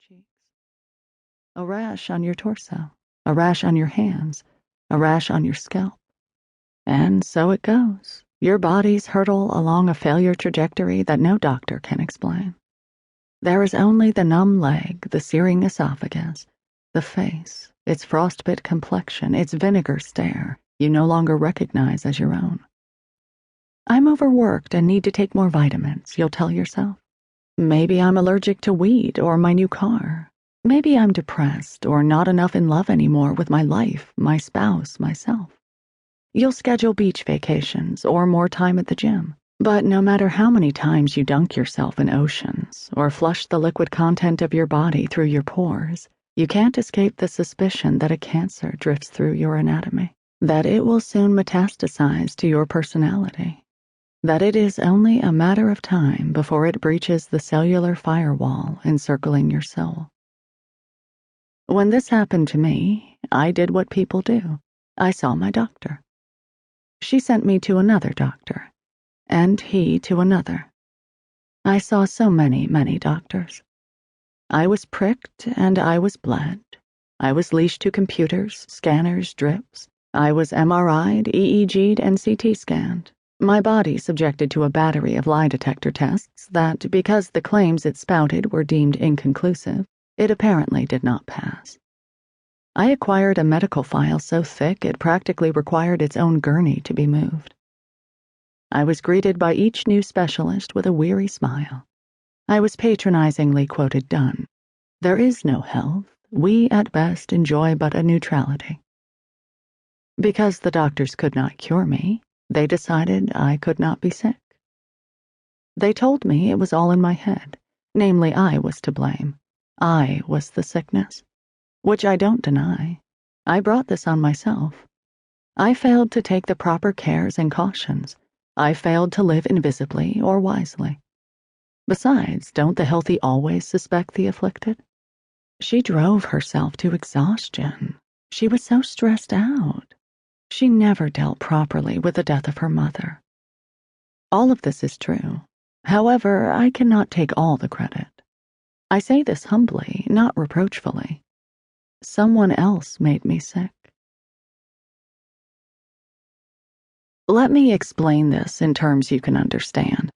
cheeks, a rash on your torso, a rash on your hands, a rash on your scalp. And so it goes. Your bodies hurtle along a failure trajectory that no doctor can explain. There is only the numb leg, the searing esophagus, the face, its frostbit complexion, its vinegar stare you no longer recognize as your own. I'm overworked and need to take more vitamins, you'll tell yourself. Maybe I'm allergic to weed or my new car. Maybe I'm depressed or not enough in love anymore with my life, my spouse, myself. You'll schedule beach vacations or more time at the gym. But no matter how many times you dunk yourself in oceans or flush the liquid content of your body through your pores, you can't escape the suspicion that a cancer drifts through your anatomy, that it will soon metastasize to your personality, that it is only a matter of time before it breaches the cellular firewall encircling your soul. When this happened to me, I did what people do. I saw my doctor. She sent me to another doctor, and he to another. I saw so many doctors. I was pricked and I was bled. I was leashed to computers, scanners, drips. I was MRI'd, EEG'd, and CT scanned. My body subjected to a battery of lie detector tests that, because the claims it spouted were deemed inconclusive, it apparently did not pass. I acquired a medical file so thick it practically required its own gurney to be moved. I was greeted by each new specialist with a weary smile. I was patronizingly quoted done. There is no health. We, at best, enjoy but a neutrality. Because the doctors could not cure me, they decided I could not be sick. They told me it was all in my head, namely I was to blame. I was the sickness, which I don't deny. I brought this on myself. I failed to take the proper cares and cautions. I failed to live invisibly or wisely. Besides, don't the healthy always suspect the afflicted? She drove herself to exhaustion. She was so stressed out. She never dealt properly with the death of her mother. All of this is true. However, I cannot take all the credit. I say this humbly, not reproachfully. Someone else made me sick. Let me explain this in terms you can understand.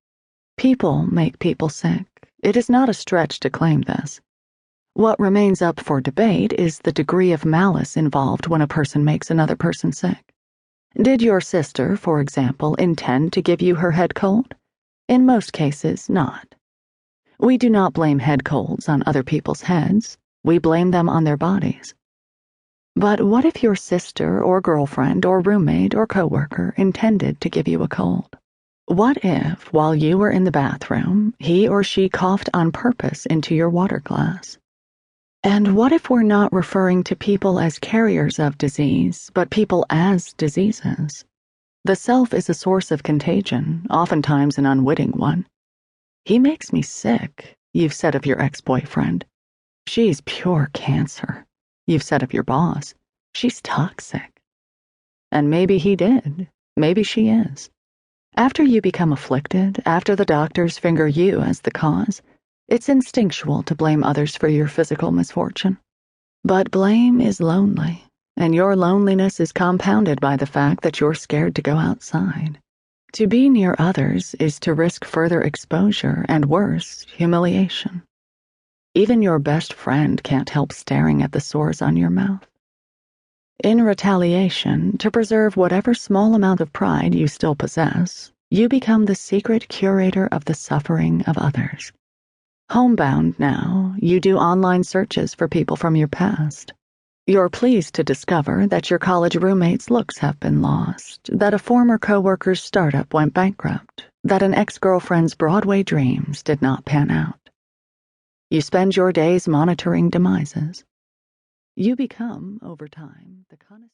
People make people sick. It is not a stretch to claim this. What remains up for debate is the degree of malice involved when a person makes another person sick. Did your sister, for example, intend to give you her head cold? In most cases, not. We do not blame head colds on other people's heads. We blame them on their bodies. But what if your sister or girlfriend or roommate or coworker intended to give you a cold? What if, while you were in the bathroom, he or she coughed on purpose into your water glass? And what if we're not referring to people as carriers of disease, but people as diseases? The self is a source of contagion, oftentimes an unwitting one. He makes me sick, you've said of your ex-boyfriend. She's pure cancer. You've said of your boss, she's toxic. And maybe he did. Maybe she is. After you become afflicted, after the doctors finger you as the cause, it's instinctual to blame others for your physical misfortune. But blame is lonely, and your loneliness is compounded by the fact that you're scared to go outside. To be near others is to risk further exposure and worse, humiliation. Even your best friend can't help staring at the sores on your mouth. In retaliation, to preserve whatever small amount of pride you still possess, you become the secret curator of the suffering of others. Homebound now, you do online searches for people from your past. You're pleased to discover that your college roommate's looks have been lost, that a former coworker's startup went bankrupt, that an ex-girlfriend's Broadway dreams did not pan out. You spend your days monitoring demises. You become, over time, the connoisseur.